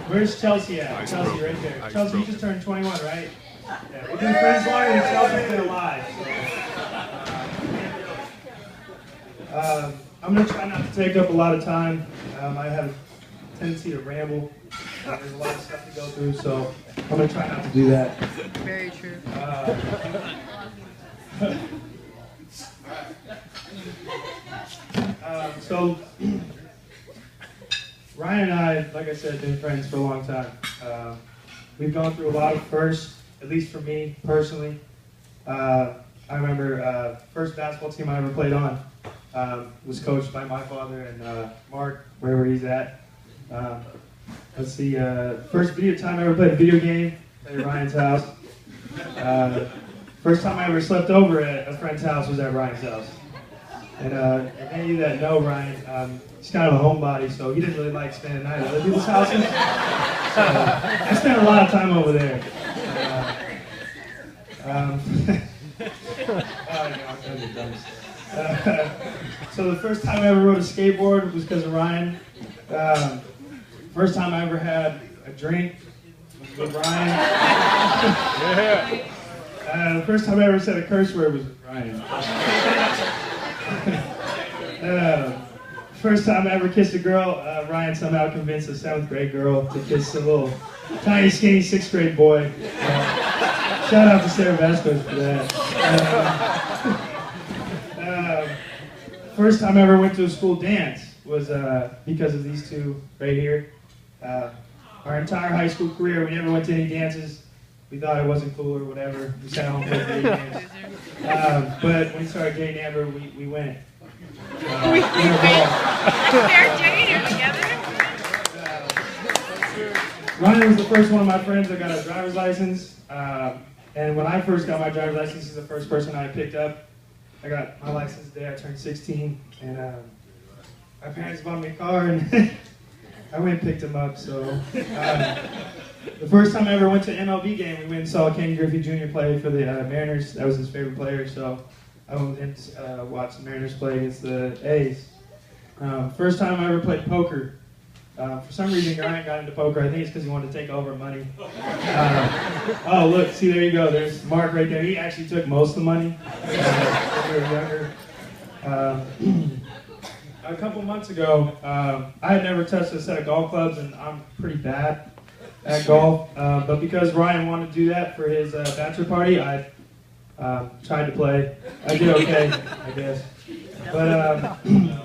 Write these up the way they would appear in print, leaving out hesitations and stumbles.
Where's Chelsea at? Nice, Chelsea bro. right there. Nice, Chelsea, bro. you just turned 21, right? Yeah, we've been friends longer than Chelsea's been alive. So. I'm going to try not to take up a lot of time. I have a tendency to ramble. There's a lot of stuff to go through, so I'm going to try not to do that. Very true. So, Ryan and I, like I said, have been friends for a long time. We've gone through a lot of firsts, at least for me personally. I remember first basketball team I ever played on was coached by my father and Mark, wherever he's at. Let's see, first video time I ever played a video game at Ryan's house. First time I ever slept over at a friend's house was at Ryan's house. And if any of you that know Ryan, he's kind of a homebody, so he didn't really like spending the night at other people's houses. So I spent a lot of time over there. So the first time I ever rode a skateboard was because of Ryan. First time I ever had a drink was with Ryan. The first time I ever said a curse word was with Ryan. First time I ever kissed a girl, Ryan somehow convinced a 7th grade girl to kiss a little tiny, skinny 6th grade boy. Shout out to Sarah Vasquez for that. First time I ever went to a school dance was because of these two right here. Our entire high school career, we never went to any dances. We thought it wasn't cool or whatever. We sat home played video games. But when we started dating Amber, we went. They're dating together? Ryan was the first one of my friends that got a driver's license. And when I first got my driver's license, he's the first person I picked up. I got my license the day I turned 16. And my parents bought me a car, and I went and picked him up. So the first time I ever went to an MLB game, we went and saw Ken Griffey Jr. play for the Mariners. That was his favorite player, so I went and watched the Mariners play against the A's. First time I ever played poker. For some reason, Ryan got into poker. I think it's because he wanted to take over money. Oh, look, see, there you go. There's Mark right there. He actually took most of the money when we were younger. A couple months ago, I had never touched a set of golf clubs, and I'm pretty bad at golf. But because Ryan wanted to do that for his bachelor party, I tried to play. I did okay, I guess. But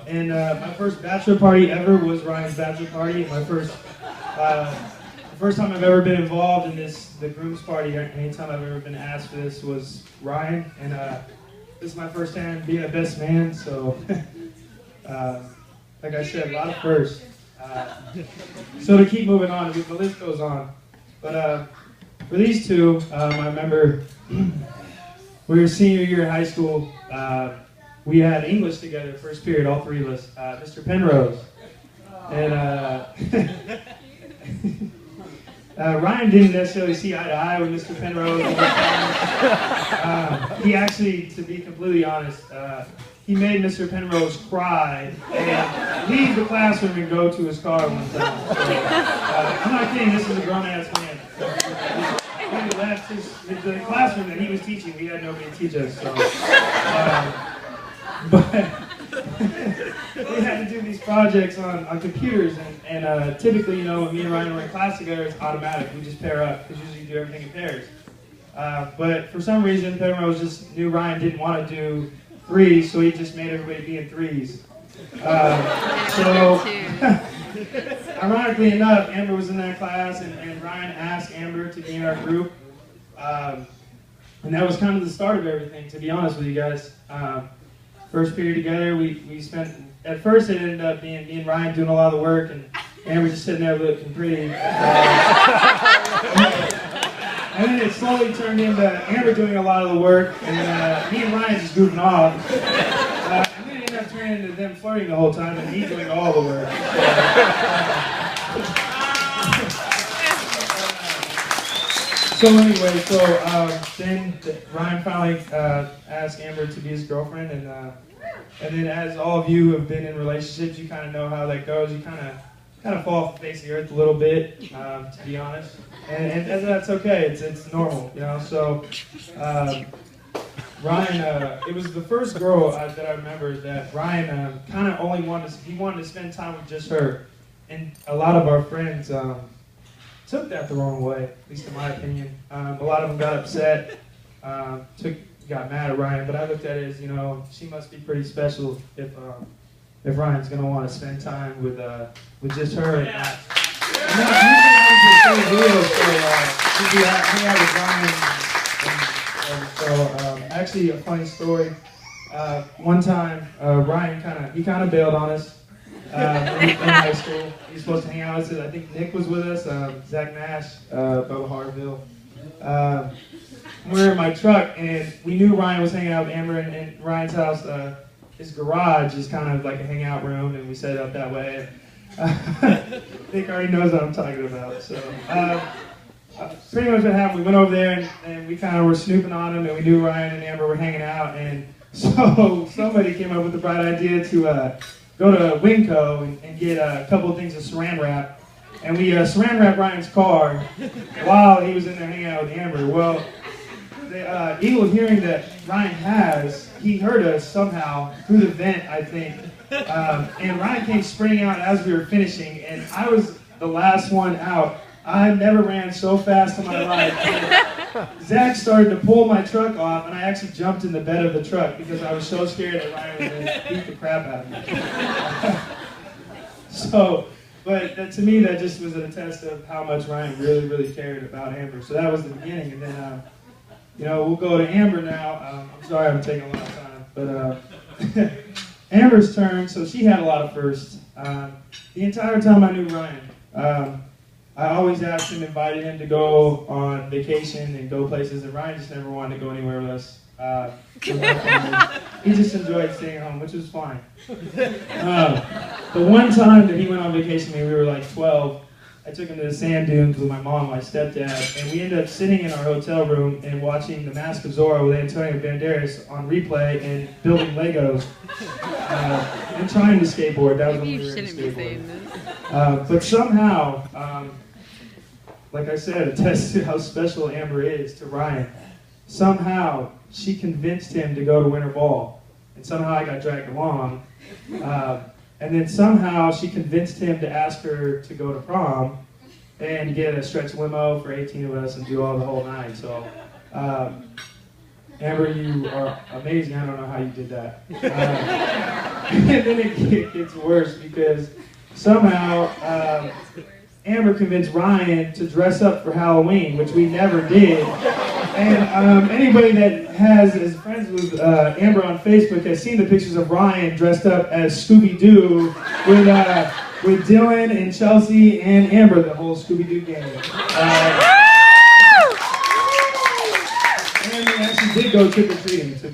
and my first bachelor party ever was Ryan's bachelor party. My first time I've ever been involved in the groom's party. Anytime I've ever been asked for this was Ryan, and this is my first time being a best man. So, like I said, a lot of firsts. So to keep moving on, the list goes on. But for these two, I remember we were senior year in high school. We had English together, first period, all three of us. Mr. Penrose. And Ryan didn't necessarily see eye to eye with Mr. Penrose. He actually, to be completely honest, he made Mr. Penrose cry and leave the classroom and go to his car one time. So, I'm not kidding, this is a grown-ass man. When he left the classroom that he was teaching, we had nobody to teach us. So, but we had to do these projects on computers, and typically, you know, when me and Ryan were in class together, it's automatic. We just pair up, because usually you do everything in pairs. But for some reason, Penrose just knew Ryan didn't want to do threes, so he just made everybody be in threes. So, ironically enough, Amber was in that class, and Ryan asked Amber to be in our group. And that was kind of the start of everything, to be honest with you guys. First period together, we spent, at first it ended up being me and Ryan doing a lot of the work, and Amber just sitting there looking pretty. And then it slowly turned into Amber doing a lot of the work, and me and Ryan just goofing off. And then it ended up turning into them flirting the whole time, and he doing all the work. So anyway, then Ryan finally asked Amber to be his girlfriend, and And then as all of you have been in relationships, you kind of know how that goes. You kind of fall off the face of the earth a little bit, to be honest. And that's okay. It's normal, you know. So Ryan, it was the first girl that I remember that Ryan kind of only wanted to spend time with just her. And a lot of our friends took that the wrong way, at least in my opinion. A lot of them got upset, got mad at Ryan, but I looked at it as, you know, she must be pretty special if Ryan's gonna want to spend time with just her and not. Hang out with Ryan. So actually, a funny story. One time, Ryan kind of bailed on us in high school. He was supposed to hang out with us. I think Nick was with us, Zach Nash, Bubba Harville. We're in my truck, and we knew Ryan was hanging out with Amber, and Ryan's house, his garage is kind of like a hangout room, and we set it up that way. Nick already knows what I'm talking about. So pretty much what happened, we went over there, and we kind of were snooping on him, and we knew Ryan and Amber were hanging out, and so somebody came up with the bright idea to go to Winco and get a couple of things of saran wrap, and we saran wrapped Ryan's car while he was in there hanging out with Amber. Well, the evil hearing that Ryan has, he heard us somehow through the vent, I think, and Ryan came sprinting out as we were finishing, and I was the last one out. I never ran so fast in my life. Zach started to pull my truck off, and I actually jumped in the bed of the truck because I was so scared that Ryan was going to beat the crap out of me. But to me, that just was a test of how much Ryan really, really cared about Amber. So that was the beginning, and then, we'll go to Amber now. I'm sorry I'm taking a lot of time, but Amber's turn, so she had a lot of firsts. The entire time I knew Ryan, I always asked him, invited him to go on vacation and go places, and Ryan just never wanted to go anywhere with us. He just enjoyed staying home, which was fine. The one time that he went on vacation with me, we were like 12, I took him to the sand dunes with my mom and my stepdad, and we ended up sitting in our hotel room and watching The Mask of Zorro with Antonio Banderas on replay and building Legos and trying to skateboard. That was when we were in skateboard. But somehow, like I said, it tested how special Amber is to Ryan. Somehow, she convinced him to go to Winter Ball, and somehow I got dragged along. And then somehow she convinced him to ask her to go to prom and get a stretch limo for 18 of us and do all the whole nine. So, Amber, you are amazing. I don't know how you did that. And then it gets worse because somehow Amber convinced Ryan to dress up for Halloween, which we never did. And anybody that is friends with Amber on Facebook has seen the pictures of Ryan dressed up as Scooby-Doo with Dylan and Chelsea and Amber, the whole Scooby-Doo gang. And they actually did go trick-or-treating, to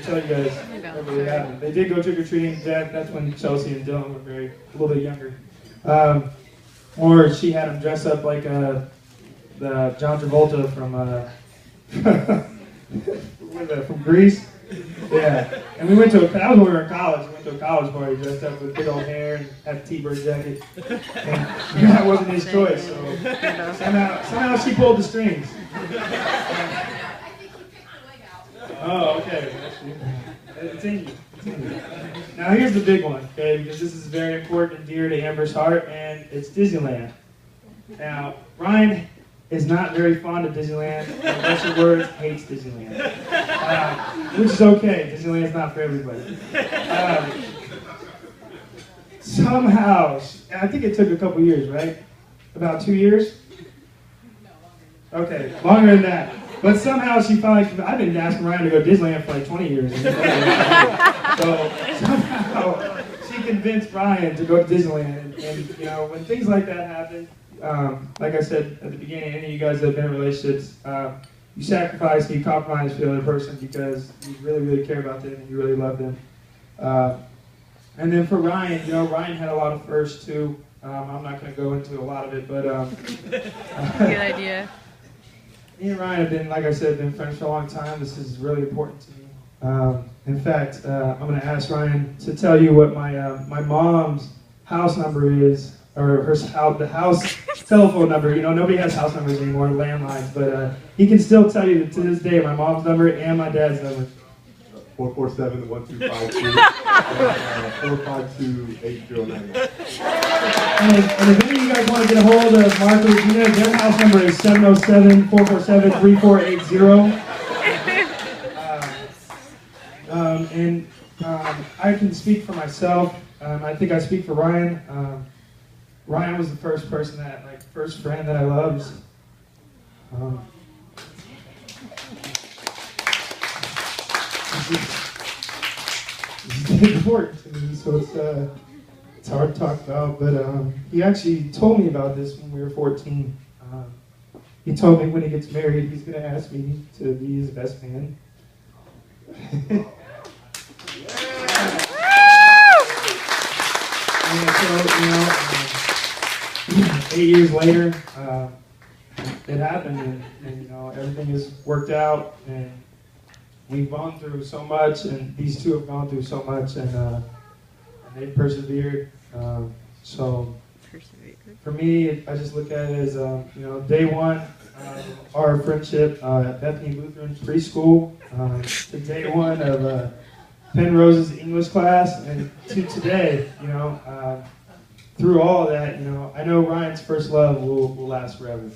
tell you guys what really happened. They did go trick-or-treating. That's when Chelsea and Dylan were a little bit younger. Or she had him dress up like the John Travolta from Greece. Yeah. And we went to that was when we were in college. We went to a college party dressed up with big old hair and had a T-bird jacket. And that wasn't his choice. So somehow she pulled the strings. Oh, okay. It's in you. Now here's the big one, okay, because this is very important and dear to Amber's heart, and it's Disneyland. Now, Ryan is not very fond of Disneyland, and in other words, hates Disneyland. Which is okay, Disneyland is not for everybody. Somehow, I think it took a couple years, right? About 2 years? Okay, longer than that. But somehow she finally, I've been asking Ryan to go to Disneyland for like 20 years. So somehow she convinced Ryan to go to Disneyland. And when things like that happen, like I said at the beginning, any of you guys that have been in relationships, you sacrifice, you compromise for the other person because you really, really care about them and you really love them. And then for Ryan, Ryan had a lot of firsts too. I'm not going to go into a lot of it, but good idea. Me and Ryan have been, like I said, been friends for a long time. This is really important to me. In fact, I'm going to ask Ryan to tell you what my mom's house number is, or the house telephone number. You know, nobody has house numbers anymore, landlines, but he can still tell you to this day my mom's number and my dad's number. 447-1252, 452-8099. And if any of you guys want to get a hold of Mark or Regina, their house number is 707-447-3480. I can speak for myself. I think I speak for Ryan. Ryan was the first person first friend that I loved. It's important to me, so it's hard to talk about. But he actually told me about this when we were 14. He told me when he gets married, he's going to ask me to be his best man. And so, 8 years later, it happened, and everything has worked out, and we've gone through so much, and these two have gone through so much, and they've persevered. So for me, I just look at it as day one, our friendship at Bethany Lutheran Preschool, to day one of Penrose's English class, and to today, through all of that, I know Ryan's first love will last forever.